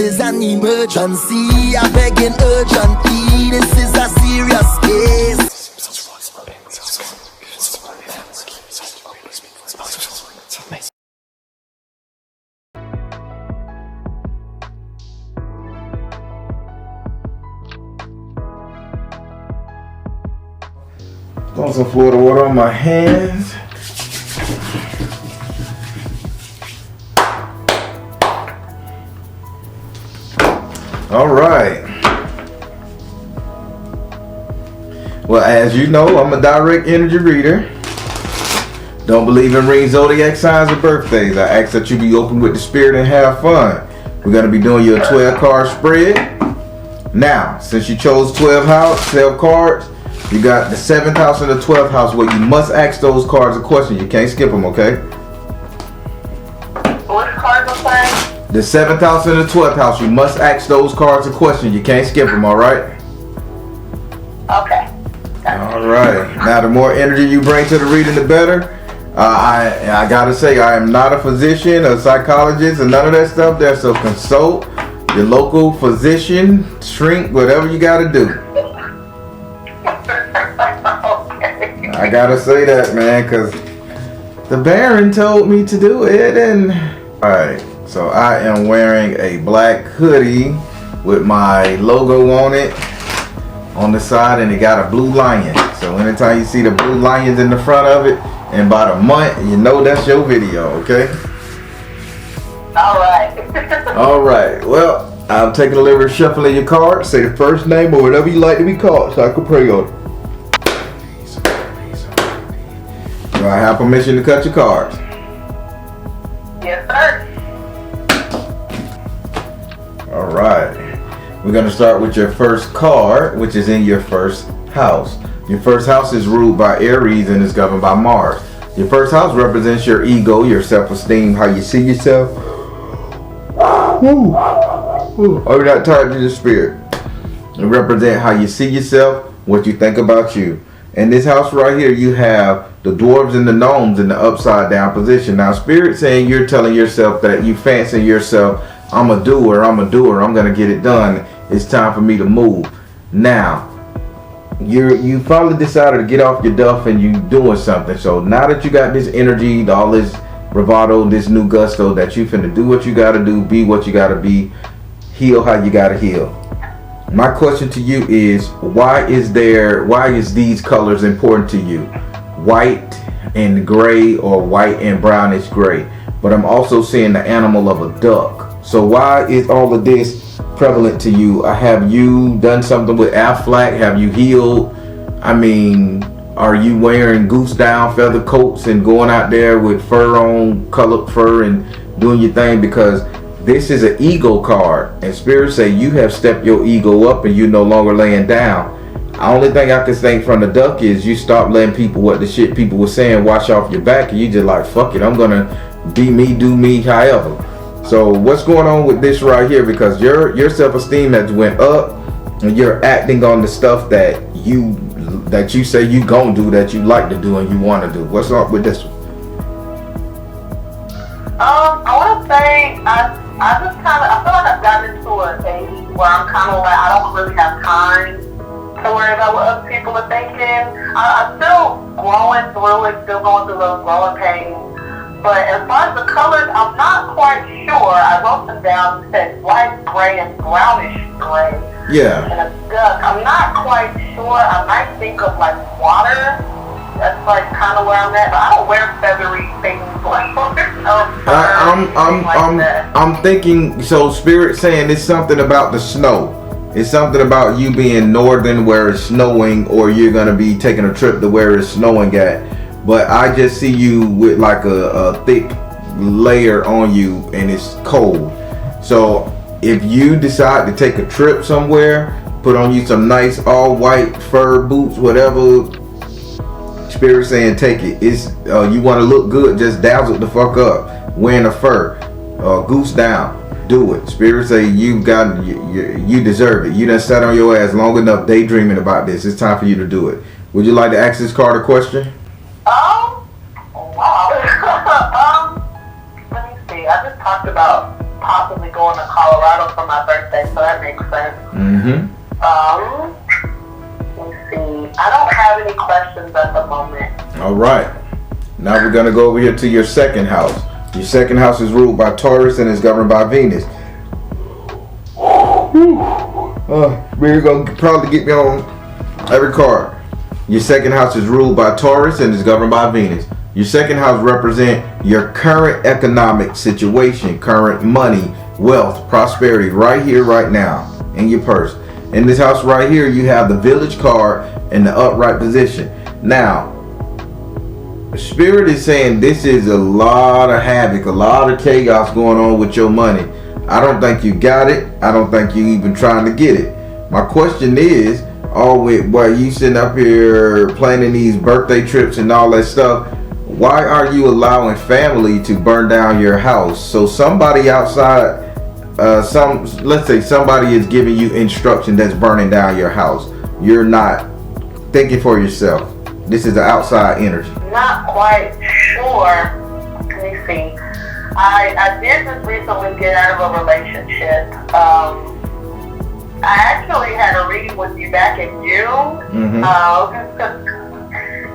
is an emergency. I begging urgently. This is a serious case. Throwing some Florida water on my hands. All right. Well, as you know, I'm a direct energy reader. Don't believe in ring zodiac signs or birthdays. I ask that you be open with the spirit and have fun. We're going to be doing your 12 card spread. Now, since you chose 12 cards, you got the 7th house and the 12th house where you must ask those cards a question. You can't skip them, okay? What cards are playing? The 7th house and the 12th house, you must ask those cards a question. You can't skip them, all right? Okay. All right. Now, the more energy you bring to the reading, the better. I gotta say, I am not a physician, a psychologist, and none of that stuff there. So consult your local physician, shrink, whatever you gotta do. I gotta say that, man, because the Baron told me to do it. And alright, so I am wearing a black hoodie with my logo on it on the side, and it got a blue lion. So anytime you see the blue lions in the front of it, in about a month, you know that's your video, okay? Alright. Alright, well, I'm taking a little shuffling your cards. Say the first name or whatever you like to be called so I can pray on it. Do I have permission to cut your cards? Yes, sir. Alright. We're going to start with your first card, which is in your first house. Your first house is ruled by Aries and is governed by Mars. Your first house represents your ego, your self-esteem, how you see yourself. Woo. Woo. Are you not tired of the spirit? It represents how you see yourself, what you think about you. In this house right here, you have the dwarves and the gnomes in the upside down position. Now, spirit saying you're telling yourself that you fancy yourself, I'm a doer, I'm going to get it done. It's time for me to move. Now, you finally decided to get off your duff and you doing something. So now that you got this energy, all this bravado, this new gusto that you finna do what you got to do, be what you got to be, heal how you got to heal. My question to you is, why is these colors important to you? White and gray, or white and brownish gray? But I'm also seeing the animal of a duck. So why is all of this prevalent to you? Have you done something with Aflac? Have you healed? I mean, are you wearing goose down feather coats and going out there with fur on, colored fur, and doing your thing? Because this is an ego card, and spirit say you have stepped your ego up and you no longer laying down. The only thing I can think from the duck is you stop letting people, what the shit people were saying, wash off your back, and you just like, fuck it, I'm gonna be me, do me, however. So what's going on with this right here? Because your self-esteem has went up, and you're acting on the stuff that you say you gonna do, that you like to do and you want to do. What's up with this one? I want to say I just kind of, I feel like I've gotten into an age where I'm kind of like, I don't really have time to worry about what other people are thinking. I'm still growing through it, still going through those growing pains. But as far as the colors, I'm not quite sure. I wrote them down. It said white, gray, and brownish gray. Yeah. And a duck. I'm not quite sure. I might think of like water. That's like kind of where I'm at. But I don't wear feathery things like I'm thinking, so spirit saying it's something about the snow. It's something about you being northern where it's snowing, or you're going to be taking a trip to where it's snowing at. But I just see you with like a thick layer on you and it's cold. So if you decide to take a trip somewhere, put on you some nice all white fur boots, whatever, spirit saying take it. It's you want to look good, just dazzle the fuck up wearing a fur, goose down, do it. Spirit say you deserve it. You done sat on your ass long enough daydreaming about this. It's time for you to do it. Would you like to ask this card a question? Wow. Let me see. I just talked about possibly going to Colorado for my birthday, so that makes sense. Mm-hmm. Let's see. I don't have any questions at the moment. All right. Now we're going to go over here to your second house. Your second house is ruled by Taurus and is governed by Venus. We're going to probably get me on every card. Your second house is ruled by Taurus and is governed by Venus. Your second house represents your current economic situation, current money, wealth, prosperity, right here, right now, in your purse. In this house right here, you have the village card in the upright position. Now, Spirit is saying this is a lot of havoc, a lot of chaos going on with your money. I don't think you got it. I don't think you even trying to get it. My question is, while you sitting up here planning these birthday trips and all that stuff, why are you allowing family to burn down your house? So somebody outside, let's say somebody is giving you instruction that's burning down your house. You're not thinking for yourself. This is the outside energy. Not quite sure. Let me see. I did just recently get out of a relationship. I actually had a reading with you back in June.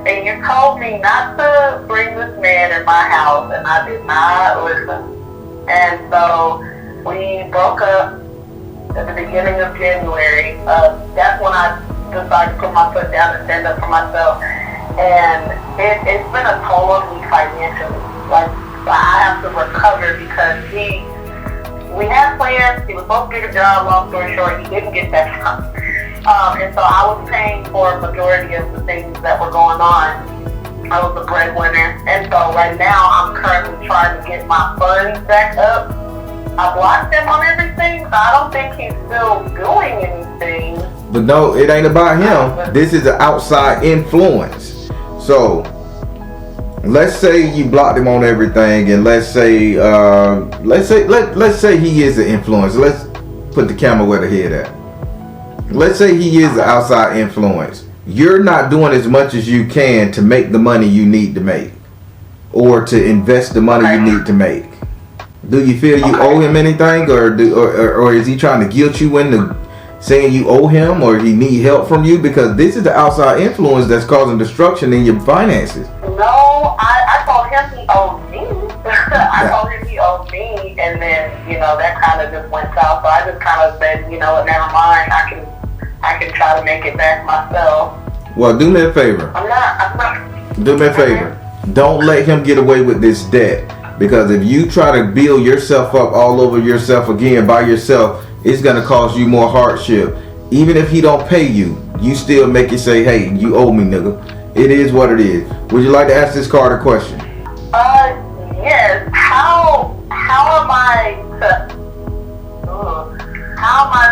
And you told me not to bring this man in my house, and I did not listen. And so we broke up at the beginning of January. That's when I decided to put my foot down and stand up for myself. And it's been a toll on me financially. Like, I have to recover because we had plans. He was supposed to get a job. Long story short, he didn't get that job. And so I was paying for a majority of the things that were going on. I was the breadwinner. And so right now, I'm currently trying to get my funds back up. I blocked him on everything, so I don't think he's still doing anything. But no, it ain't about him. This is an outside influence. So, let's say you blocked him on everything, and let's say he is an influence. Let's put the camera where the head at. Let's say he is an outside influence. You're not doing as much as you can to make the money you need to make, or to invest the money you need to make. Do you feel you owe him anything, or is he trying to guilt you into saying you owe him, or he need help from you? Because this is the outside influence that's causing destruction in your finances. No, I told him he owed me. I told him he owed me, and then that kind of just went south. So I just kind of said, never mind. I can try to make it back myself. Well, do me a favor. I'm not. Do me a favor. Don't let him get away with this debt. Because if you try to build yourself up all over yourself again by yourself, it's going to cause you more hardship. Even if he don't pay you, you still make it say, hey, you owe me, nigga. It is what it is. Would you like to ask this card a question? Yes. How am I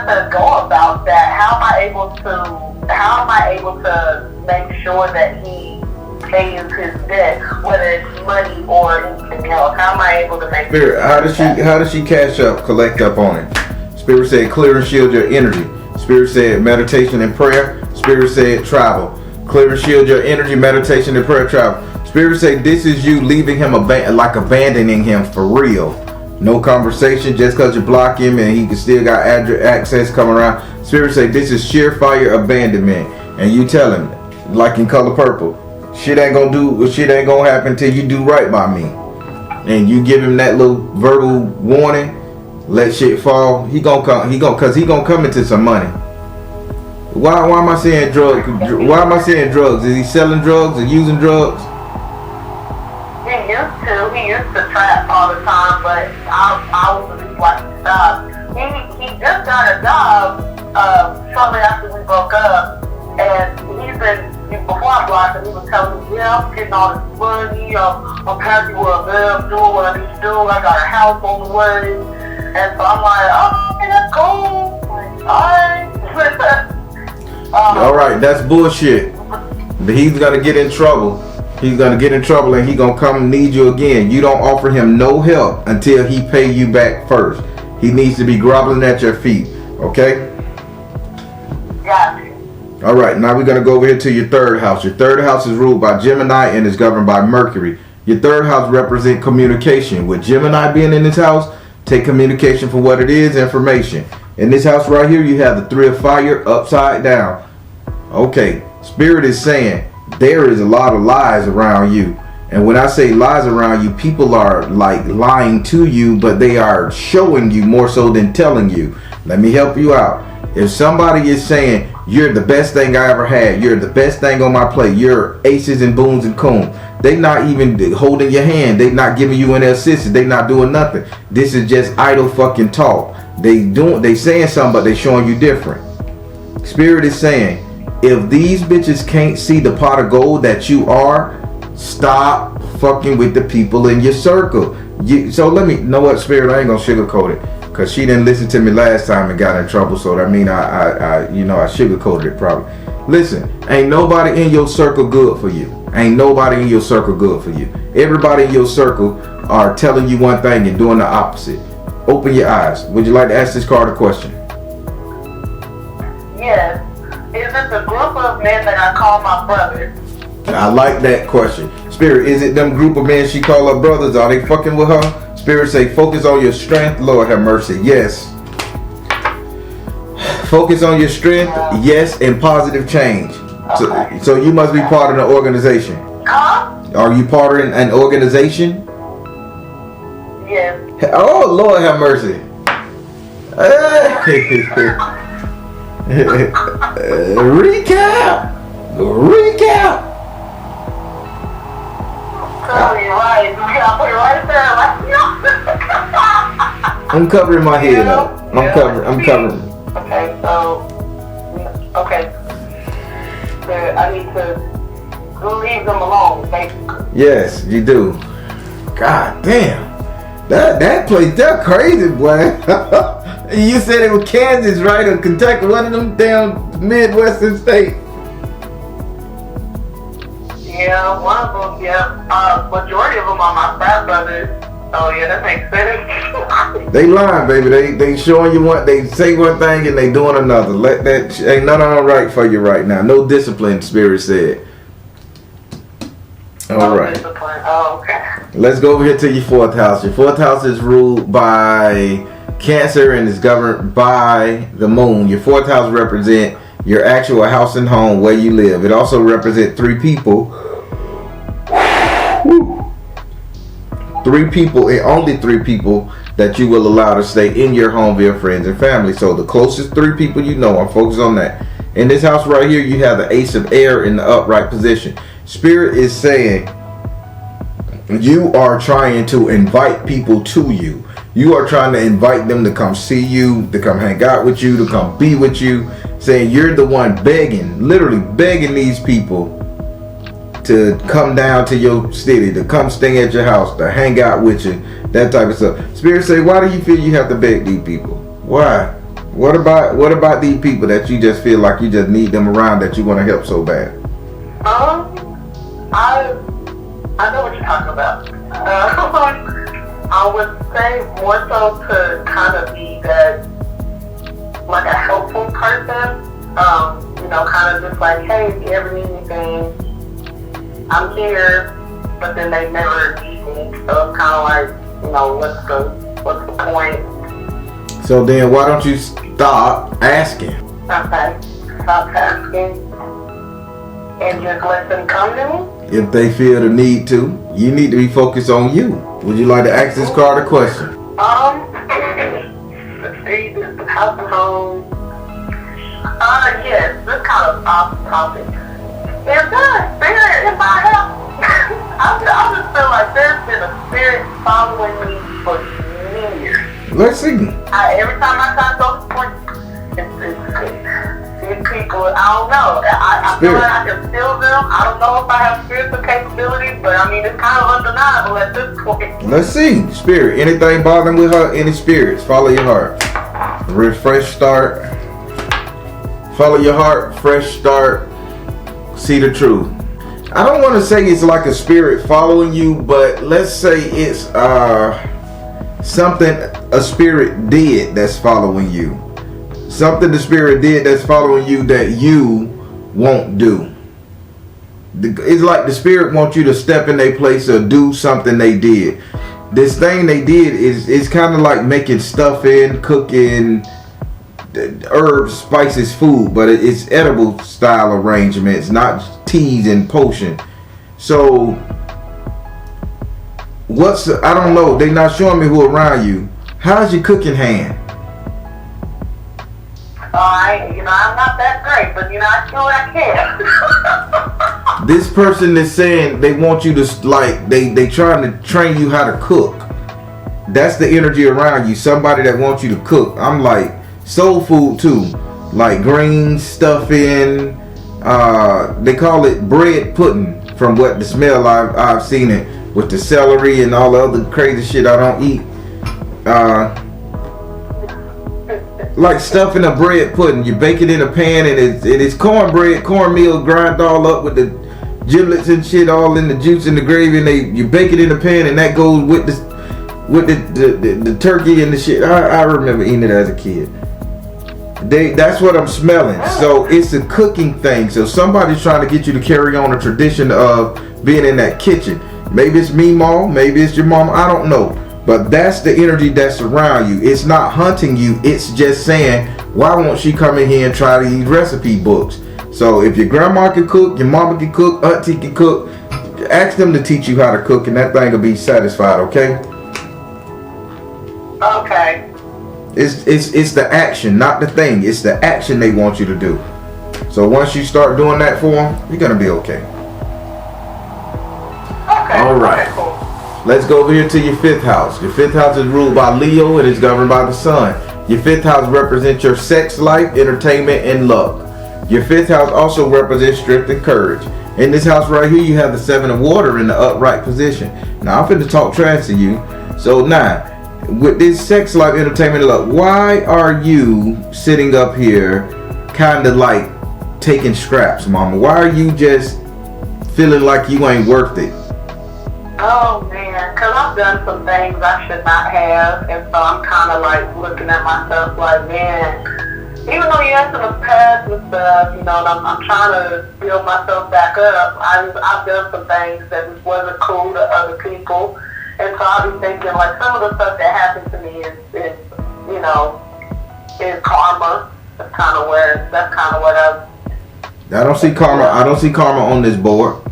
to go about that? How am I able to make sure that he pays his debt, whether it's money or anything else? How am I able to make Spirit, how does she cash up, collect up on it? Spirit said clear and shield your energy. Spirit said meditation and prayer. Spirit said travel. Clear and shield your energy, meditation and prayer, travel. Spirit said this is you leaving him abandoning him for real. No conversation just because you block him and he can still got access coming around. Spirit said this is sheer fire abandonment. And you tell him, like in Color Purple, shit ain't gonna happen till you do right by me. And you give him that little verbal warning, let shit fall. He gonna come into some money. Why am I saying drugs? Why am I saying drugs? Is he selling drugs or using drugs? He used to trap all the time, but I was really like to stop. He just got a job shortly after we broke up, and before I blocked him, he was telling me, I'm getting all this money, I'm happy where I'm doing what I need to do, I got a house on the way, and so I'm like, okay, that's cool, alright, that's bullshit. But he's gonna get in trouble. He's gonna get in trouble and he's gonna come and need you again. You don't offer him no help until he pay you back first. He needs to be groveling at your feet. Okay? Got you. Alright, now we're gonna go over here to your third house. Your third house is ruled by Gemini and is governed by Mercury. Your third house represents communication. With Gemini being in this house, Take communication for what it is, information. In this house right here, you have the 3 of fire upside down. Okay, Spirit is saying there is a lot of lies around you. And when I say lies around you, people are like lying to you, but they are showing you more so than telling you. Let me help you out. If somebody is saying, you're the best thing I ever had, you're the best thing on my plate, you're aces and boons and coons, they not even holding your hand, they not giving you any assistance, they not doing nothing. This is just idle fucking talk. They saying something, but they showing you different. Spirit is saying, if these bitches can't see the pot of gold that you are, stop fucking with the people in your circle. So let me know what, Spirit, I ain't gonna sugarcoat it, because she didn't listen to me last time and got in trouble. So that mean I sugarcoated it probably. Listen, ain't nobody in your circle good for you. Ain't nobody in your circle good for you. Everybody in your circle are telling you one thing and doing the opposite. Open your eyes. Would you like to ask this card a question? Yes. Is it the group of men that I call my brothers? I like that question. Spirit, is it them group of men she call her brothers? Are they fucking with her? Spirit say, focus on your strength. Lord have mercy. Yes. Focus on your strength. Yes, and positive change. Okay. So you must be part of an organization. Huh? Are you part of an organization? Yes. Oh, Lord have mercy. Recap. Right. You gotta put it right there. I'm covering my head up. I'm covering. Okay, so I need to leave them alone, basically. Yes, you do. God damn. That place, that crazy, boy. You said it was Kansas, right? Or Kentucky, one of them damn Midwestern states. Yeah, one of them, yeah. Majority of them are my frat brothers. Oh yeah, that makes sense. They lying, baby. They showing you what they say one thing and they doing another. Let that ain't nothing all right for you right now. No discipline, Spirit said. All right. Discipline. Oh, okay. Let's go over here to your 4th house. Your 4th house is ruled by Cancer and is governed by the moon. Your 4th house represents your actual house and home where you live. It also represents 3 people. Woo. 3 people, and only 3 people that you will allow to stay in your home via friends and family. So the closest 3 people you know, I'm focused on that. In this house right here, you have the Ace of Air in the upright position. Spirit is saying you are trying to invite people to you. You are trying to invite them to come see you, to come hang out with you, to come be with you. Saying you're the one begging, literally begging these people to come down to your city, to come stay at your house, to hang out with you, that type of stuff. Spirit say, why do you feel you have to beg these people? Why? What about these people that you just feel like you just need them around, that you want to help so bad? I know what you're talking about. I would say more so to kind of be that, like a helpful person. Kind of just like, hey, if you ever need anything, I'm here. But then they never need me, so it's kind of like, what's the point? So then, why don't you stop asking? Okay, stop asking, and just let them come to me. If they feel the need to, you need to be focused on you. Would you like to ask this card a question? Let's see, this is house and home. Yes, this kind of off topic. If there's a spirit in my house, I just feel like there's been a spirit following me for years. Let's see. Every time I try to go to sports, it's people, I don't know. I feel like I can feel them. I don't know if I have spiritual capabilities, but I mean, it's kind of undeniable at this point. Let's see. Spirit. Anything bothering with her? Any spirits? Follow your heart. Fresh start. Follow your heart. Fresh start. See the truth. I don't want to say it's like a spirit following you, but let's say it's something a spirit did that's following you. Something the spirit did that's following you that you won't do. It's like the spirit wants you to step in their place or do something they did. this thing they did is it's kind of like making stuffing, cooking, herbs, spices, food, but it's edible style arrangements, not teas and potion. So I don't know, they not showing me who around you. How's your cooking hand? I'm not that great, but I feel I can. This person is saying they want you to, like, they trying to train you how to cook. That's the energy around you. Somebody that wants you to cook. I'm like, soul food too, like greens, stuffing. They call it bread pudding. From what the smell I've seen it with the celery and all the other crazy shit I don't eat. Like stuffing a bread pudding. You bake it in a pan and it's cornbread, cornmeal grind all up with the giblets and shit all in the juice and the gravy, and you bake it in a pan, and that goes with the turkey and the shit. I remember eating it as a kid. That's what I'm smelling. So it's a cooking thing. So somebody's trying to get you to carry on a tradition of being in that kitchen. Maybe it's me, mom. Maybe it's your mom. I don't know. But that's the energy that's around you. It's not hunting you. It's just saying, why won't she come in here and try these recipe books? So if your grandma can cook, your mama can cook, auntie can cook, ask them to teach you how to cook, and that thing will be satisfied. Okay? Okay. It's the action, not the thing. It's the action they want you to do. So once you start doing that for them, you're gonna be okay. Okay. All right. Okay, cool. Let's go over here to your 5th house. Your 5th house is ruled by Leo and is governed by the sun. Your 5th house represents your sex life, entertainment, and luck. Your 5th house also represents strength and courage. In this house right here, you have the 7 of water in the upright position. Now, I'm finna talk trash to you. So now, with this sex life, entertainment, and luck, why are you sitting up here kind of like taking scraps, mama? Why are you just feeling like you ain't worth it? Oh man, because I've done some things I should not have, and so I'm kind of like looking at myself like, man, even though yes, in the past and stuff, and I'm trying to build myself back up, I've done some things that just wasn't cool to other people, and so I'll be thinking like some of the stuff that happened to me is karma. That's kind of what I don't see karma. I don't see karma on this board.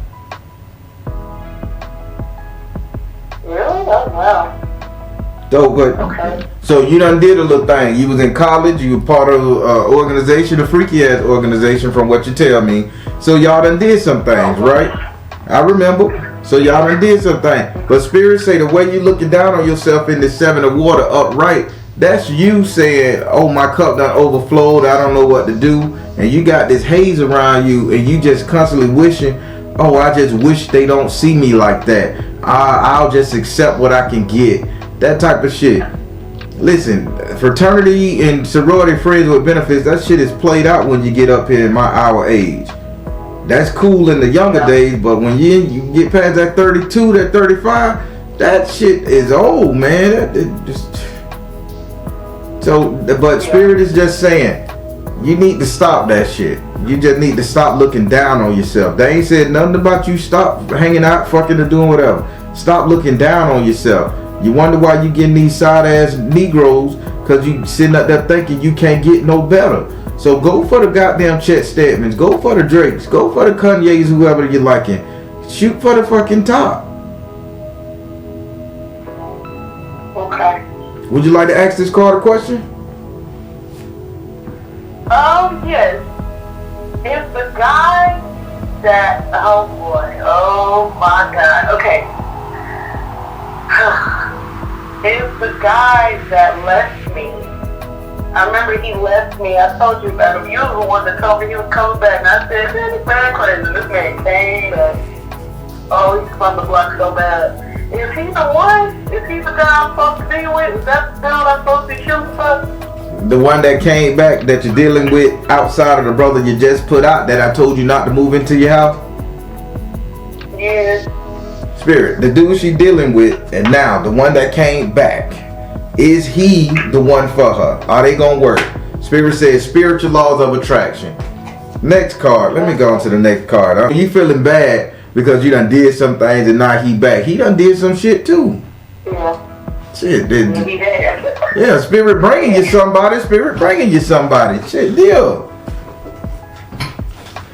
Really? Oh, wow. Okay. So you done did a little thing. You was in college. You were part of an organization, a freaky ass organization, from what you tell me. So y'all done did some things, right? I remember. So y'all done did some things. But spirits say the way you looking down on yourself in the 7 of water upright, that's you saying, oh, my cup done overflowed. I don't know what to do. And you got this haze around you, and you just constantly wishing, oh, I just wish they don't see me like that. I'll just accept what I can get. That type of shit. Listen, fraternity and sorority friends with benefits, that shit is played out when you get up here in our age. That's cool in the younger days, but when you get past that 32, that 35, that shit is old, man. But Spirit is just saying, you need to stop that shit. You just need to stop looking down on yourself. They ain't said nothing about you stop hanging out, fucking, or doing whatever. Stop looking down on yourself. You wonder why you getting these side ass Negroes, because you sitting up there thinking you can't get no better. So go for the goddamn Chet Stedmans. Go for the Drakes. Go for the Kanye's, whoever you liking. Shoot for the fucking top. Okay. Would you like to ask this card a question? Yes. If the guy that, oh boy, oh my God, okay. If the guy that left me, I remember he left me, I told you about him, you were the one that told me he was coming back, and I said, man, this man crazy, this man came back. Oh, he's from the block so bad. Is he the one? Is he the guy I'm supposed to be with? Is that the dude I'm supposed to be shooting for? The one that came back that you're dealing with outside of the brother you just put out that I told you not to move into your house? Yes. Spirit, the dude she dealing with, and now the one that came back, is he the one for her? Are they gonna work? Spirit says spiritual laws of attraction. Next card. Let me go on to the next card. You feeling bad because you done did some things and now he back. He done did some shit too. Yeah. Shit, You'll be there. yeah, spirit bringing you somebody. Spirit bringing you somebody. Shit, deal.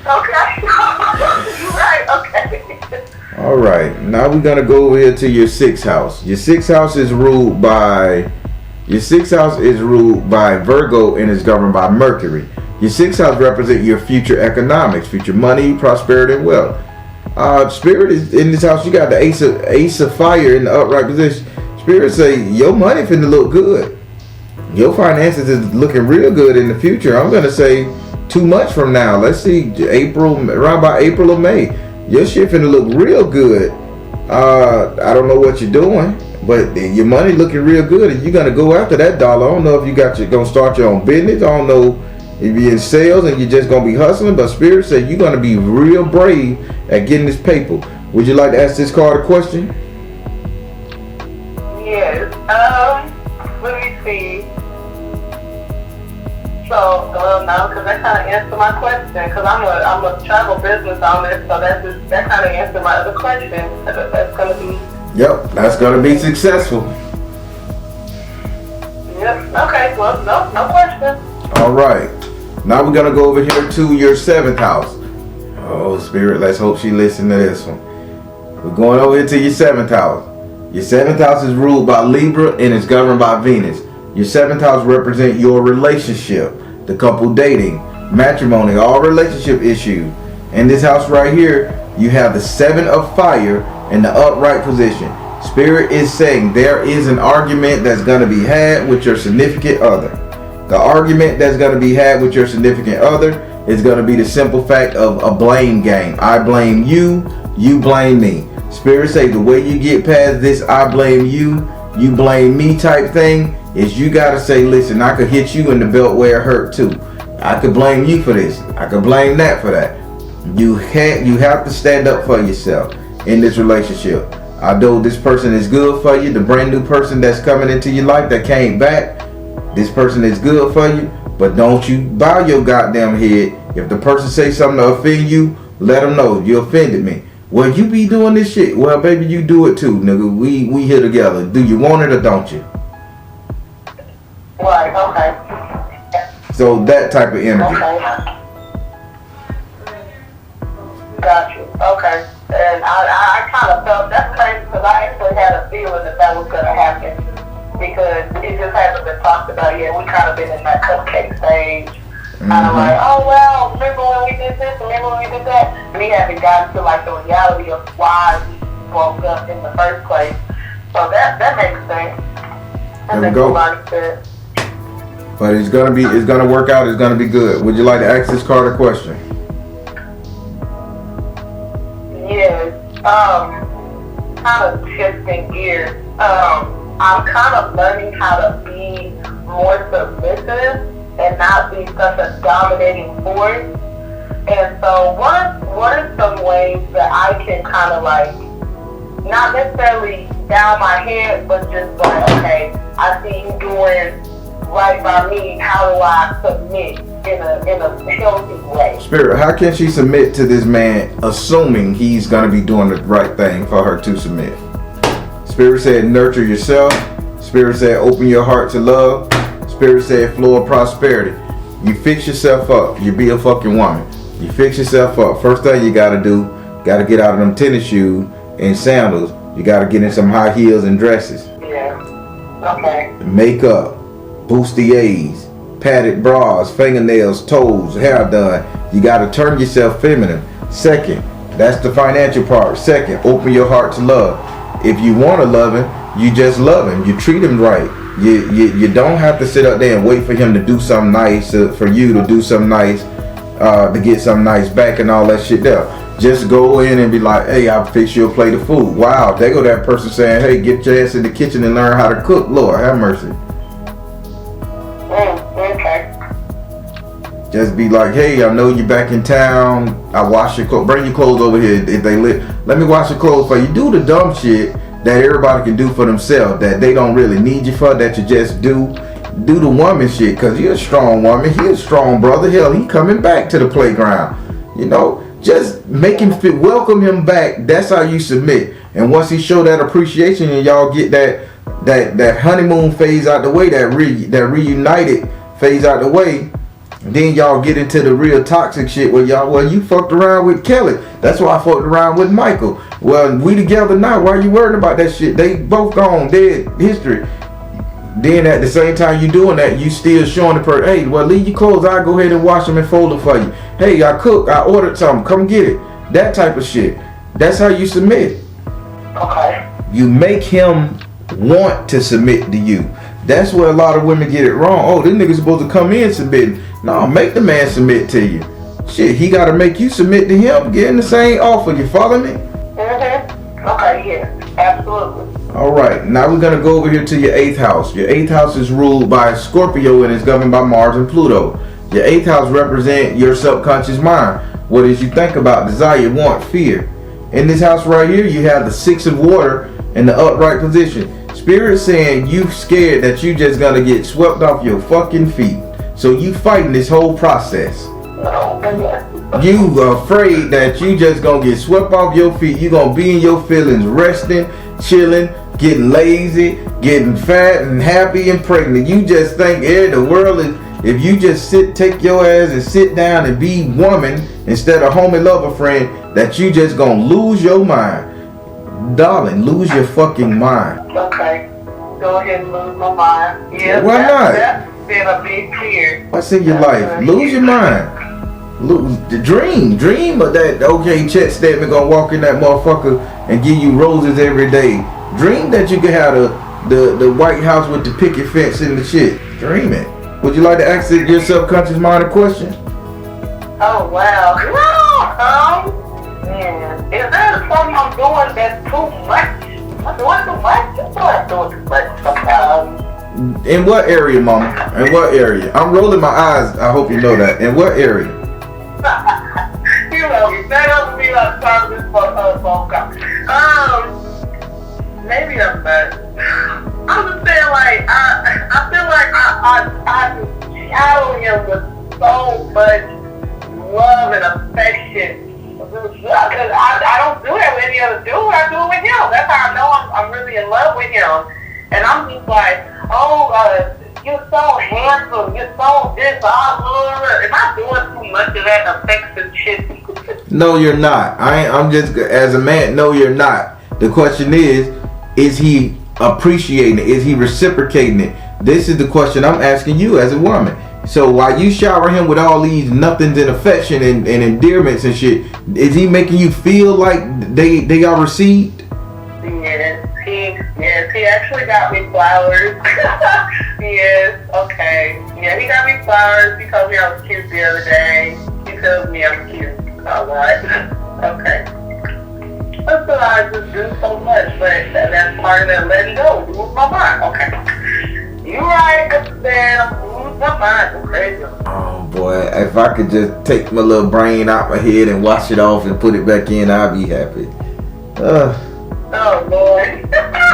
Okay. You're right. Okay. All right, now we're gonna go over here to your 6th house. Your 6th house is ruled by Virgo and is governed by Mercury. Your 6th house represents your future economics, future money, prosperity, and wealth. Spirit is in this house. You got the Ace of Fire in the upright position. Spirit say your money finna look good. Your finances is looking real good in the future. I'm gonna say 2 months from now. Let's see, around by April or May. Your shit finna look real good. I don't know what you're doing, but your money looking real good, and you're gonna go after that dollar. I don't know if you gonna start your own business. I don't know if you're in sales and you're just gonna be hustling. But Spirit said you're gonna be real brave at getting this paper. Would you like to ask this card a question? Yes. Let me see. So, no, because that kind of answered my question. Because I'm a travel business owner, so that kind of answered my other question. That's gonna be. Yep, that's gonna be successful. Yep. Okay. Well, no question. All right. Now we're gonna go over here to your 7th house. Oh, Spirit, let's hope she listens to this one. We're going over here to your 7th house. Your 7th house is ruled by Libra and is governed by Venus. Your 7th house represents your relationship, the couple dating, matrimony, all relationship issues. In this house right here, you have the 7 of Fire in the upright position. Spirit is saying there is an argument that's going to be had with your significant other. The argument that's going to be had with your significant other is going to be the simple fact of a blame game. I blame you, you blame me. Spirit say the way you get past this I blame you, you blame me type thing is you got to say, listen, I could hit you in the belt where it hurt too. I could blame you for this. I could blame that for that. You have to stand up for yourself in this relationship. Although this person is good for you, the brand new person that's coming into your life that came back, this person is good for you, but don't you bow your goddamn head. If the person say something to offend you, let them know you offended me. Well, you be doing this shit. Well, baby, you do it too, nigga. We here together. Do you want it or don't you? Right. Okay. So that type of energy. Okay. Got you. Okay. And I kind of felt that's crazy because I actually had a feeling that was going to happen because it just hasn't been talked about yet. We kind of been in that cupcake stage. And I'm like, oh well, remember when we did this? Remember when we did that? We haven't gotten to like the reality of why we broke up in the first place. So that makes sense. There we go. But it's gonna work out. It's gonna be good. Would you like to ask this card a question? Yes. Kind of shifting gears. I'm kind of learning how to be more submissive and not be such a dominating force. And so what are some ways that I can kind of like, not necessarily down my head, but just like, okay, I see you doing right by me, how do I submit in a healthy way? Spirit, how can she submit to this man assuming he's going to be doing the right thing for her to submit? Spirit said nurture yourself. Spirit said open your heart to love. Spirit said flow of prosperity. You fix yourself up. You be a fucking woman. You fix yourself up. First thing you got to do, got to get out of them tennis shoes and sandals. You got to get in some high heels and dresses. Yeah. Okay. Makeup, bustiers, padded bras, fingernails, toes, hair done. You got to turn yourself feminine. Second, that's the financial part. Second, open your heart to love. If you want to love him, you just love him. You treat him right. You don't have to sit up there and wait for him to do something nice, for you to do something nice, to get something nice back and all that shit there. Just go in and be like, hey, I'll fix you a plate of food. Wow, there go that person saying, hey, get your ass in the kitchen and learn how to cook. Lord, have mercy. Okay. Just be like, hey, I know you're back in town. I wash your clothes. Bring your clothes over here if they live. Let me wash your clothes for you. Do the dumb shit that everybody can do for themselves, that they don't really need you for, that you just do. Do the woman shit, because you're a strong woman. He's a strong brother. Hell, he coming back to the playground. You know, just make him feel, welcome him back. That's how you submit. And once he show that appreciation and y'all get that that honeymoon phase out the way, that reunited phase out the way, then y'all get into the real toxic shit where you fucked around with Kelly. That's why I fucked around with Michael. Well, we together now. Why are you worried about that shit? They both gone, dead, history. Then at the same time you doing that, you still showing the person, hey, well, leave your clothes. I'll go ahead and wash them and fold them for you. Hey, I cooked. I ordered something. Come get it. That type of shit. That's how you submit. Okay. You make him want to submit to you. That's where a lot of women get it wrong. Oh, this nigga's supposed to come in submitting. No, make the man submit to you. Shit, he got to make you submit to him. Getting the same offer. You follow me? Okay, yeah. Absolutely. All right, now we're going to go over here to your 8th house. Your 8th house is ruled by Scorpio and is governed by Mars and Pluto. Your 8th house represents your subconscious mind. What is you think about, desire, want, fear. In this house right here, you have the 6 of water in the upright position. Spirit is saying you scared that you just going to get swept off your fucking feet. So you fighting this whole process. You afraid that you just going to get swept off your feet. You going to be in your feelings, resting, chilling, getting lazy, getting fat and happy and pregnant. You just think the world is, if you just take your ass and sit down and be woman instead of homie lover friend, that you just gonna lose your mind. Darling, lose your fucking mind. Okay. Go ahead and lose my mind. Yeah. Why not? That's been a big fear. What's in your life? Lose your mind. Lose the dream of that okay Chet statement gonna walk in that motherfucker and give you roses every day. Dream that you can have the White House with the picket fence and the shit. Dream it. Would you like to ask your subconscious mind a question? Oh wow. Man, is there something I'm doing that's too much? I'm doing too much. I'm doing too much sometimes. In what area, mama? In what area? I'm rolling my eyes. I hope you know that. In what area? You know, that doesn't mean I'm trying this phone call. Maybe I'm not. I'm just saying, like, I feel like I shower him with so much love and affection. Because I don't do that with any other dude. I do it with him. That's how I know I'm really in love with him. And I'm just like, you're so handsome. You're so this. Am I doing too much of that affection shit? No, you're not. I'm just, as a man, no, you're not. The question is he appreciating it? Is he reciprocating it? This is the question I'm asking you as a woman. So while you shower him with all these nothings and affection and endearments and shit, is he making you feel like they are received? Yes, he actually got me flowers. Yes, okay. Yeah, he got me flowers. He told me I was cute the other day. He tells me I'm cute. Alright. Okay. That's what I just do so much, but that's part of that letting go. Lose my mind. Okay. You right, man. Lose my mind. I'm crazy. Oh boy, if I could just take my little brain out my head and wash it off and put it back in, I'd be happy. Oh Lord.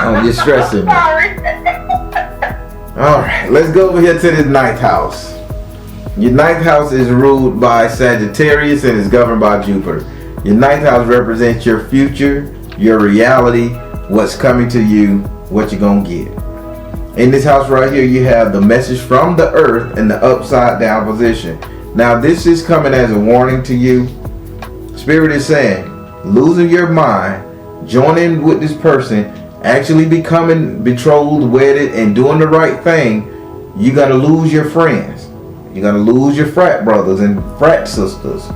Oh, you're stressing me. Sorry. Alright, let's go over here to this 9th house. Your 9th house is ruled by Sagittarius and is governed by Jupiter. Your 9th house represents your future, your reality, what's coming to you, what you're gonna get. In this house right here, you have the message from the earth in the upside down position. Now, this is coming as a warning to you. Spirit is saying, losing your mind, joining with this person, actually becoming betrothed, wedded, and doing the right thing, you're gonna lose your friends. You're gonna lose your frat brothers and frat sisters.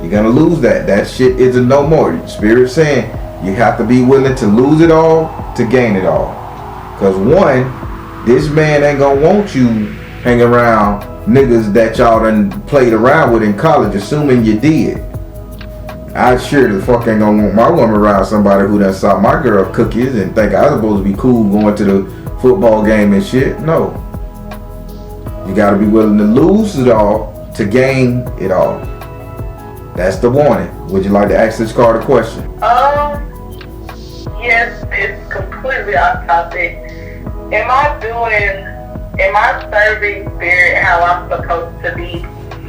You're gonna lose that. That shit is a no more. Spirit saying you have to be willing to lose it all to gain it all. Cause one, this man ain't gonna want you hang around niggas that y'all done played around with in college, assuming you did. I sure the fuck ain't gonna want my woman around somebody who done saw my girl cookies and think I was supposed to be cool going to the football game and shit. No. You gotta be willing to lose it all to gain it all. That's the warning. Would you like to ask this card a question? Yes, it's completely off topic. Am I serving spirit how I'm supposed to be?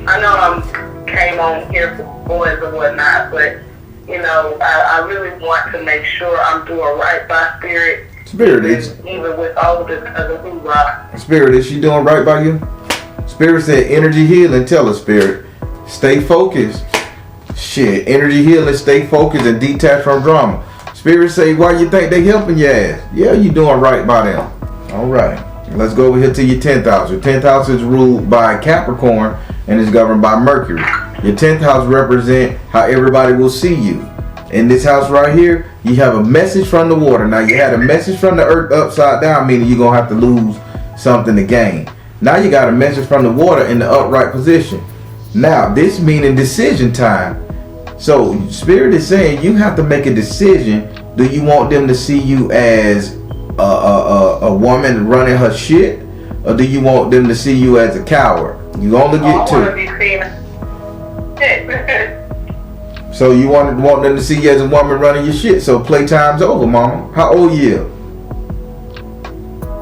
I know I came on here for boys and whatnot, but you know, I really want to make sure I'm doing right by spirit Spirit is. Even with all of this other hoorah. Spirit, is she doing right by you? Spirit said energy healing. Tell her, Spirit. Stay focused. Shit, energy healing, stay focused and detach from drama. Spirit say, why you think they helping your ass? Yeah, you doing right by them. All right. Let's go over here to your 10th house. Your 10th house is ruled by Capricorn and is governed by Mercury. Your 10th house represents how everybody will see you. In this house right here, you have a message from the water. Now, you had a message from the earth upside down, meaning you're going to have to lose something to gain. Now, you got a message from the water in the upright position. Now, this meaning decision time. So, Spirit is saying you have to make a decision. Do you want them to see you as a woman running her shit, or do you want them to see you as a coward? You only get two. So you want them to see you as a woman running your shit. So playtime's over, mama. How old are you?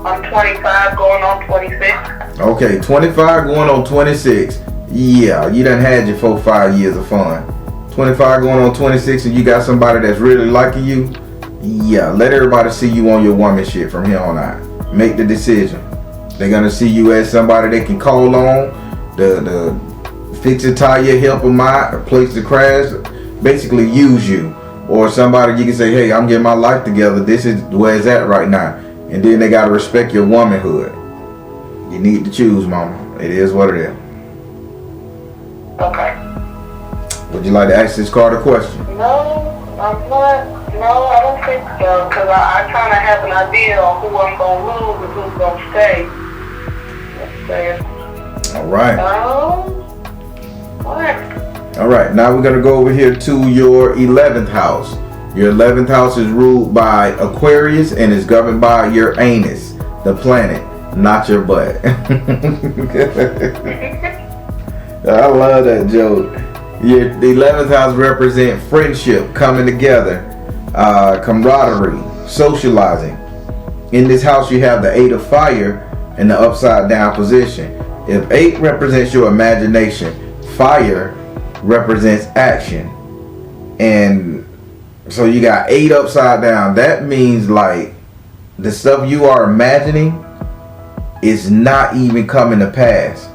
I'm 25 going on 26. Okay, 25 going on 26. Yeah, you done had your 4-5 years of fun. 25 going on 26 and you got somebody that's really liking you. Yeah, let everybody see you on your woman shit from here on out. Make the decision. They're gonna see you as somebody they can call on, the fix a tire, help them out, replace the crash, basically use you. Or somebody you can say, hey, I'm getting my life together, this is where it's at right now. And then they gotta respect your womanhood. You need to choose, mama. It is what it is. Okay. Would you like to ask this card a question? No, I'm not. No, I don't think so, because I kind of have an idea on who I'm going to lose and who's going to stay. Let's say. All right. What? All right, now we're going to go over here to your 11th house. Your 11th house is ruled by Aquarius and is governed by your anus, the planet, not your butt. I love that joke. The 11th house represents friendship, coming together, camaraderie, socializing. In this house you have the 8 of fire in the upside down position. If 8 represents your imagination, fire represents action. And so you got 8 upside down. That means like the stuff you are imagining is not even coming to pass.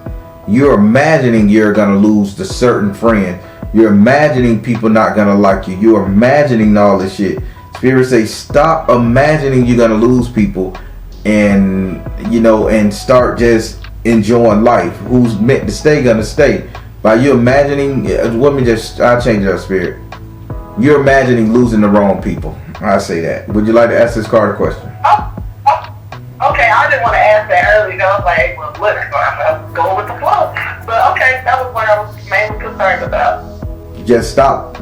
You're imagining you're gonna lose the certain friend. You're imagining people not gonna like you. You're imagining all this shit. Spirit say stop imagining you're gonna lose people, and and start just enjoying life. Who's meant to stay gonna stay. By you imagining, I'll change it up, Spirit. You're imagining losing the wrong people. I say that. Would you like to ask this card a question? Okay, I didn't want to ask that early. I was like, well, look, I'm going with the flow. But okay, that was what I was mainly concerned about. Just stop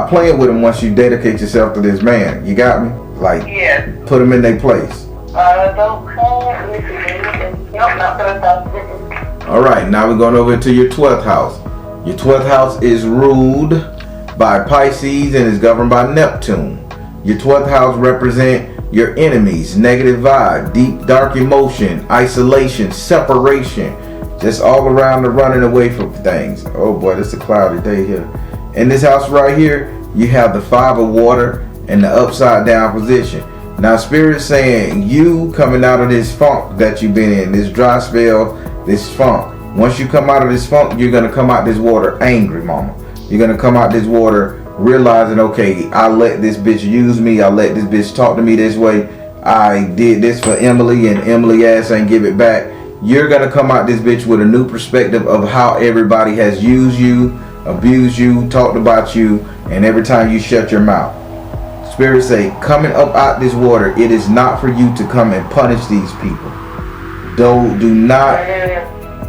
playing with him once you dedicate yourself to this man. You got me? Like, yeah. Put them in their place. Don't call. Let me see. Nope, not for the. All right, now we're going over to your 12th house. Your 12th house is ruled by Pisces and is governed by Neptune. Your 12th house represents your enemies, negative vibe, deep dark emotion, isolation, separation, just all around the running away from things. Oh boy, this is a cloudy day here. In this house right here, you have the 5 of water in the upside down position. Now Spirit is saying you coming out of this funk that you've been in, this dry spell, this funk. Once you come out of this funk, you're going to come out this water angry, mama. You're going to come out this water realizing, okay, I let this bitch use me. I let this bitch talk to me this way. I did this for Emily and Emily ass ain't give it back. You're going to come out this bitch with a new perspective of how everybody has used you, abused you, talked about you, and every time you shut your mouth. Spirit say, coming up out this water, it is not for you to come and punish these people. Do not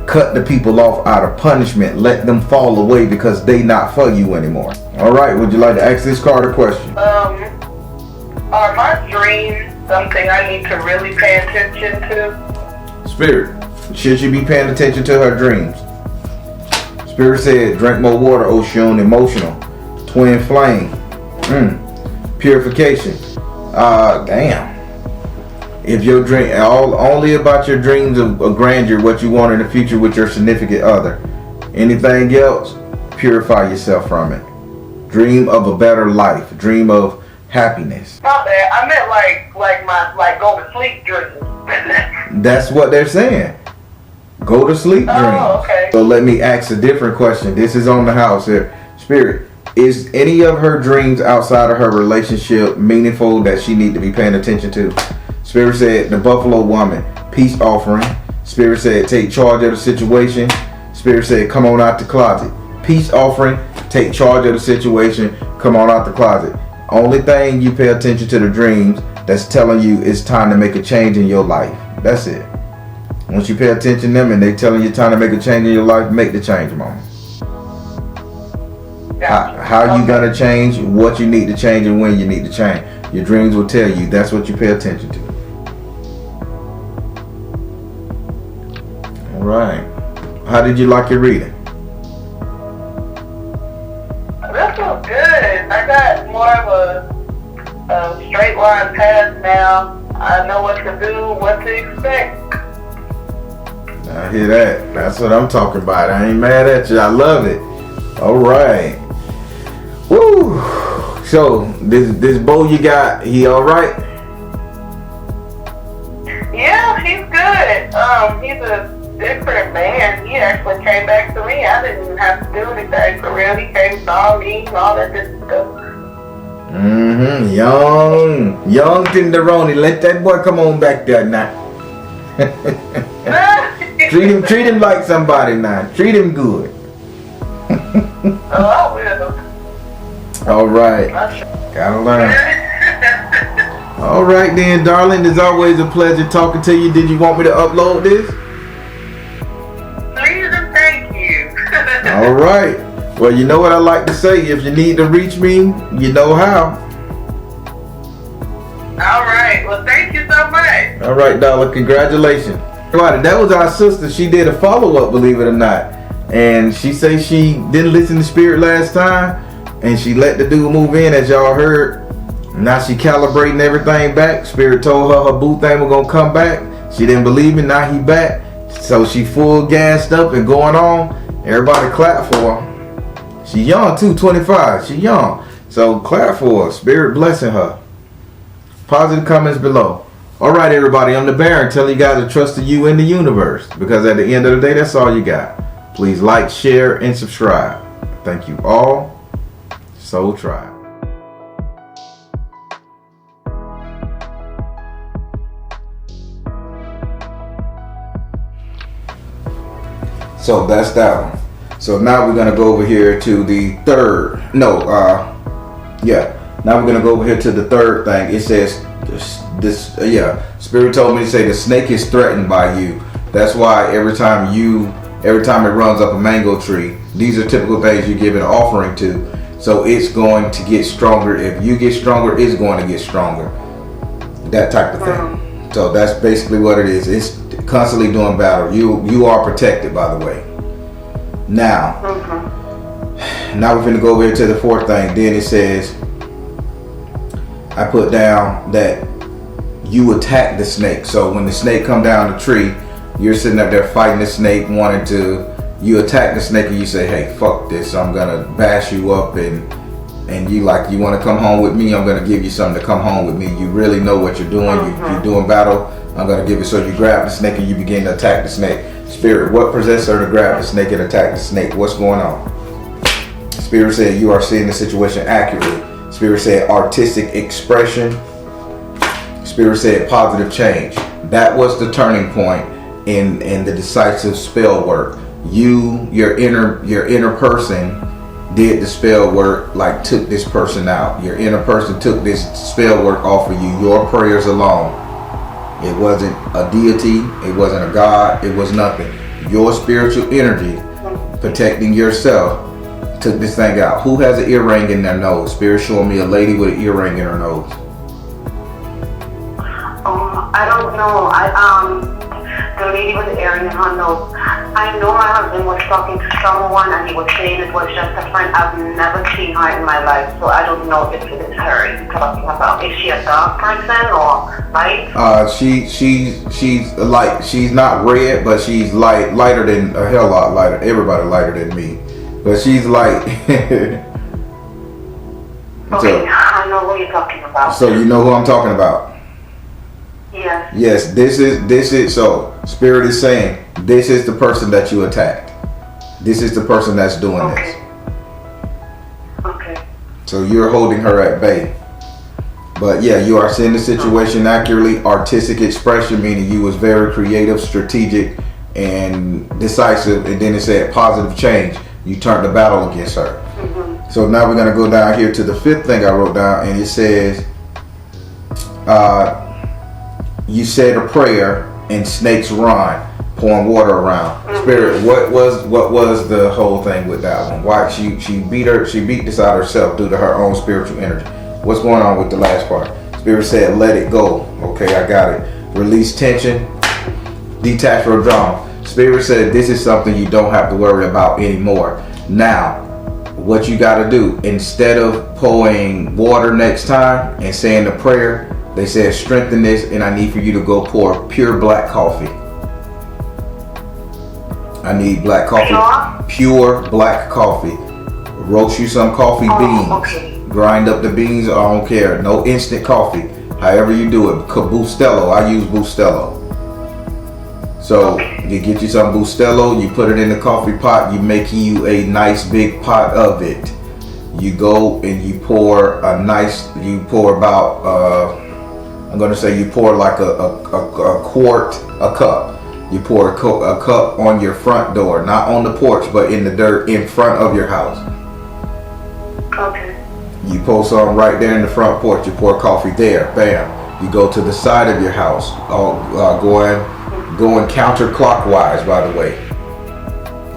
cut the people off out of punishment. Let them fall away because they not for you anymore. All right, would you like to ask this card a question? Are my dreams something I need to really pay attention to? Spirit, should you be paying attention to her dreams? Spirit said, drink more water, Ocean, emotional. Twin flame. Purification. Damn. If your dream only about your dreams of grandeur, what you want in the future with your significant other. Anything else, purify yourself from it. Dream of a better life. Dream of happiness. Not that. I meant like go to sleep dreams. That's what they're saying. Go to sleep dreams. Oh, okay. So let me ask a different question. This is on the house here. Spirit, is any of her dreams outside of her relationship meaningful that she need to be paying attention to? Spirit said the Buffalo woman, peace offering. Spirit said take charge of the situation. Spirit said come on out the closet. Peace offering, take charge of the situation, come on out the closet. Only thing you pay attention to the dreams that's telling you it's time to make a change in your life. That's it. Once you pay attention to them and they telling you time to make a change in your life, make the change, mama. How you gonna change, what you need to change, and when you need to change. Your dreams will tell you. That's what you pay attention to. All right. How did you like your reading? This was good. I got more of a straight line path now. I know what to do, what to expect. I hear that. That's what I'm talking about. I ain't mad at you. I love it. All right. Woo. So this Bo you got, he all right? Yeah, he's good. He's a different man. He actually came back to me. I didn't even have to do anything for real. He came, saw me, all that good stuff. Young Tenderoni. Let that boy come on back there now. treat him like somebody now. Treat him good. Oh, I will. All right. Gotta learn. All right then, darling. It's always a pleasure talking to you. Did you want me to upload this? Please and thank you. All right. Well, you know what I like to say. If you need to reach me, you know how. All right. Well, thank you so much. All right, darling. Congratulations. Right, that was our sister. She did a follow-up, believe it or not. And she say she didn't listen to Spirit last time. And she let the dude move in, as y'all heard. Now she calibrating everything back. Spirit told her boo thing was going to come back. She didn't believe it. Now he back. So she full gassed up and going on. Everybody clap for her. She young too, 25. She young. So clap for her. Spirit blessing her. Positive comments below. All right, everybody. I'm the Baron telling you guys to trust in you in the universe. Because at the end of the day, that's all you got. Please like, share, and subscribe. Thank you all. S.O.L Tribe. So that's that one. So now we're gonna go over here to the third. Now we're gonna go over here to the third thing. It says Spirit told me to say the snake is threatened by you. That's why every time it runs up a mango tree, these are typical things you give an offering to. So it's going to get stronger. If you get stronger, it's going to get stronger. That type of thing. So that's basically what it is. It's constantly doing battle. You are protected, by the way. Now we're going to go over here to the fourth thing. Then it says, I put down that you attack the snake. So when the snake come down the tree, you're sitting up there fighting the snake, you attack the snake and you say, hey, fuck this, I'm gonna bash you up, and you want to come home with me, I'm gonna give you something to come home with me. You really know what you're doing. You're doing battle, I'm gonna give you. So you grab the snake and you begin to attack the snake. Spirit, what possessed her to grab the snake and attack the snake? What's going on? Spirit said you are seeing the situation accurately. Spirit said artistic expression. Spirit said positive change. That was the turning point in the decisive spell work. Your inner person did the spell work, like took this person out. Your inner person took this spell work off of you. Your prayers alone. It wasn't a deity. It wasn't a god. It was nothing. Your spiritual energy protecting yourself took this thing out. Who has an earring in their nose? Spirit showing me a lady with an earring in her nose. I don't know. The lady with the earring in her nose. I know my husband was talking to someone and he was saying it was just a friend. I've never seen her in my life, so I don't know if it is her you're talking about. Is she a dark person or light? She's light. She's not red, but she's lighter than a hell lot lighter. Everybody lighter than me, but she's light. Okay, I know who you're talking about. So you know who I'm talking about? Yes. Yes, this is, so Spirit is saying, this is the person that you attacked. This is the person that's doing this. Okay. So you're holding her at bay. But yeah, you are seeing the situation accurately. Artistic expression, meaning you was very creative, strategic, and decisive. And then it said positive change. You turned the battle against her. Mm-hmm. So now we're going to go down here to the fifth thing I wrote down. And it says, you said a prayer and snakes run, pouring water around. Mm-hmm. Spirit, what was the whole thing with that one? Why she beat this out herself due to her own spiritual energy. What's going on with the last part? Spirit said, let it go. Okay, I got it. Release tension, detach from drama. Spirit said, this is something you don't have to worry about anymore. Now, what you got to do, instead of pouring water next time and saying the prayer, they said, strengthen this, and I need for you to go pour pure black coffee. I need black coffee. Pure black coffee. Roast you some coffee beans. Okay. Grind up the beans, I don't care. No instant coffee. However you do it. Bustelo, I use Bustelo. So you get you some Bustelo, you put it in the coffee pot, you make you a nice big pot of it. You go and you pour about, I'm going to say you pour like a cup. You pour a cup on your front door, not on the porch, but in the dirt in front of your house. Okay. You pour some right there in the front porch. You pour coffee there. Bam. You go to the side of your house, going counterclockwise, by the way.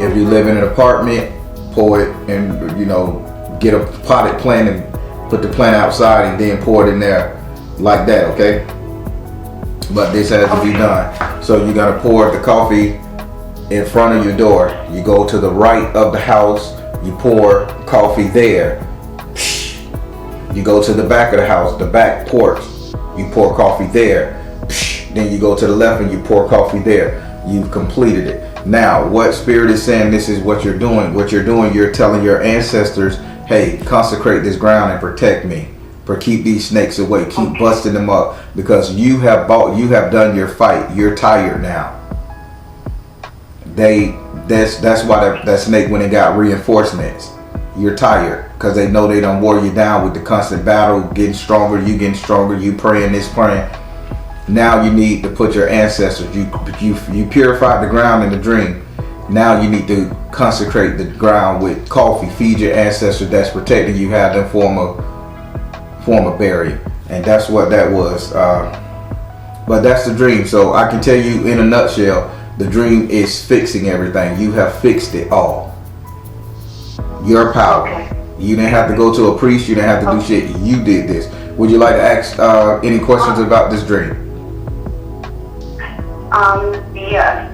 If you live in an apartment, pour it and, get a potted plant and put the plant outside and then pour it in there like that, okay? But this has to be done. So you got to pour the coffee in front of your door. You go to the right of the house. You pour coffee there. You go to the back of the house, the back porch. You pour coffee there. Then you go to the left and you pour coffee there. You've completed it. Now, what Spirit is saying, this is what you're doing. What you're doing, you're telling your ancestors, hey, consecrate this ground and protect me. Keep these snakes away. Keep busting them up, because you have done your fight. You're tired now. That's why that snake went and got reinforcements. You're tired because they know they don't wore you down with the constant battle, getting stronger, you praying this, praying. Now you need to put your ancestors, you purified the ground in the dream. Now you need to consecrate the ground with coffee. Feed your ancestors that's protecting you, have them form a barrier. And that's what that was. But that's the dream. So I can tell you in a nutshell, the dream is fixing everything. You have fixed it all. Your power. You didn't have to go to a priest. You didn't have to do shit. You did this. Would you like to ask any questions about this dream? Yes.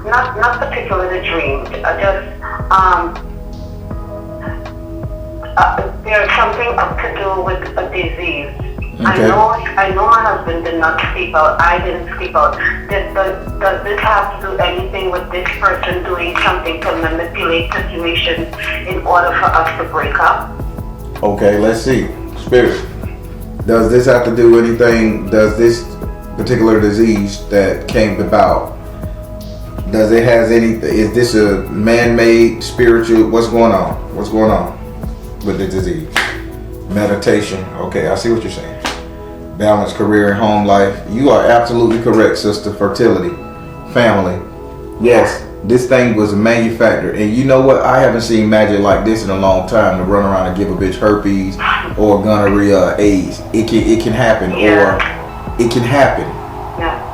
Not particularly the dream. There's something to do with a disease. Okay. I know my husband did not sleep out. I didn't sleep out. Does this have to do anything with this person doing something to manipulate situations in order for us to break up? Okay, let's see. Spirit, does this have to do anything? Does this particular disease that came about, does it has any? Is this a man-made spiritual? What's going on? What's going on with the disease? Meditation. Okay, I see what you're saying. Balance, career, and home life. You are absolutely correct, sister. Fertility, family. Yes, this thing was manufactured. And you know what? I haven't seen magic like this in a long time, to run around and give a bitch herpes or gonorrhea, AIDS. It can happen, or it can happen. Yeah.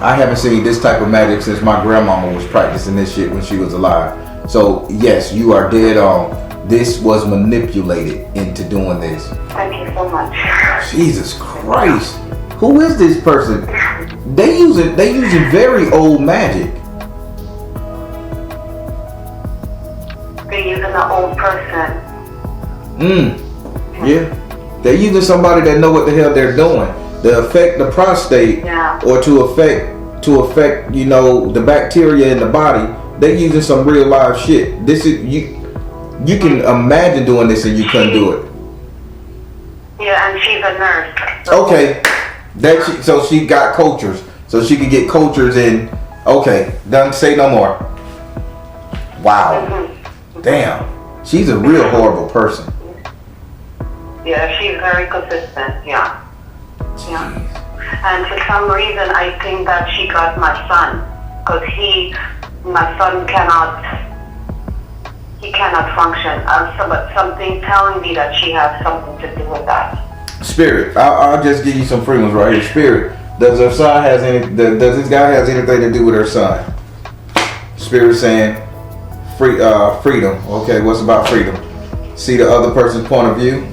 I haven't seen this type of magic since my grandmama was practicing this shit when she was alive. So yes, you are dead on. This was manipulated into doing this. Thank you so much. Jesus Christ. Who is this person? They using very old magic. They're using an old person. Yeah. They're using somebody that know what the hell they're doing. To affect the prostate, or to affect the bacteria in the body. They're using some real live shit. This is you can imagine doing this and you couldn't do it. Yeah, and she's a nurse. So. Okay, so she got cultures, so she could get cultures in. Okay, done. Say no more. Wow, damn, she's a real horrible person. Yeah, she's very consistent. Yeah. And for some reason, I think that she got my son, because my son cannot function. But something telling me that she has something to do with that. Spirit, I'll just give you some free ones right here. Spirit, does her son has any? Does this guy has anything to do with her son? Spirit saying, freedom. Okay, what's about freedom? See the other person's point of view.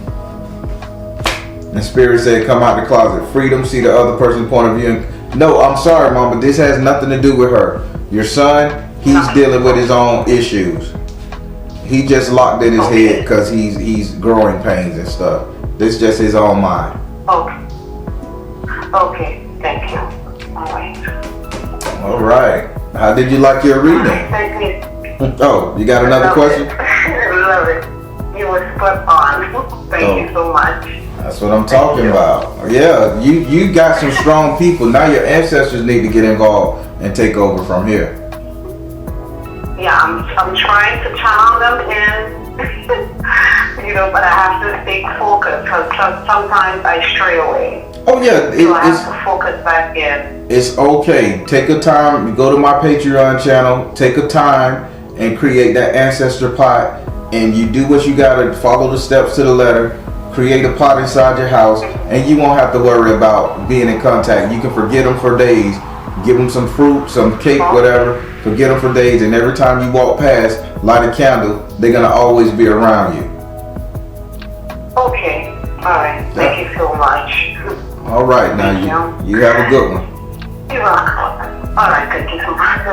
And Spirit said, come out the closet. Freedom, see the other person's point of view. No, I'm sorry, Mom, but this has nothing to do with her. Your son, he's dealing with his own issues. He just locked in his head because he's growing pains and stuff. This just his own mind. Okay, thank you. All right. How did you like your reading? Thank you. Oh, you got another question? Love it. You were spot on. Thank you so much. That's what I'm talking about. Yeah, you got some strong people. Now your ancestors need to get involved and take over from here. Yeah, I'm trying to channel them in, but I have to stay focused because sometimes I stray away. Oh yeah, so I have to focus back in. It's okay. Take a time. You go to my Patreon channel. Take a time and create that ancestor pot, and you do what you gotta. Follow the steps to the letter. Create a pot inside your house, and you won't have to worry about being in contact. You can forget them for days. Give them some fruit, some cake, whatever. Forget them for days, and every time you walk past, light a candle. They're gonna always be around you. Okay. All right. Thank you so much. All right. Now you have a good one. You're welcome. All right. Thank you so much.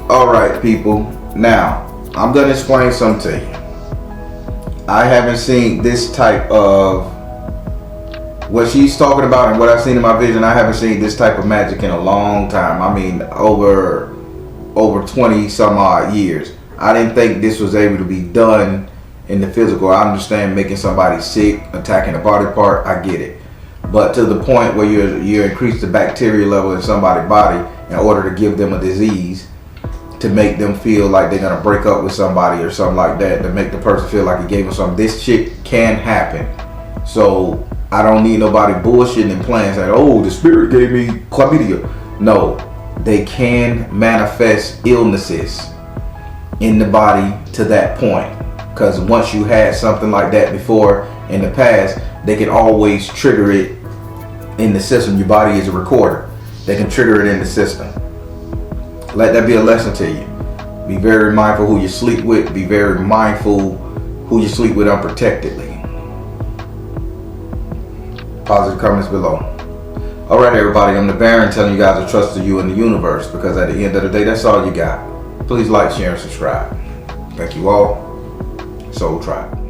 All right, people. Now, I'm going to explain something to you. I haven't seen this type of what she's talking about and what I've seen in my vision. I haven't seen this type of magic in a long time. I mean, over 20 some odd years. I didn't think this was able to be done in the physical. I understand making somebody sick, attacking a body part. I get it. But to the point where you increase the bacteria level in somebody's body in order to give them a disease, to make them feel like they're gonna break up with somebody or something like that, to make the person feel like you gave them something. This shit can happen. So I don't need nobody bullshitting and playing saying, oh, the spirit gave me chlamydia. No, they can manifest illnesses in the body to that point. Because once you had something like that before in the past, they can always trigger it in the system. Your body is a recorder. They can trigger it in the system. Let that be a lesson to you. Be very mindful who you sleep with. Be very mindful who you sleep with unprotectedly. Positive comments below. Alright everybody, I'm the Baron telling you guys to trust you in the universe, because at the end of the day, that's all you got. Please like, share, and subscribe. Thank you all. Soul Tribe.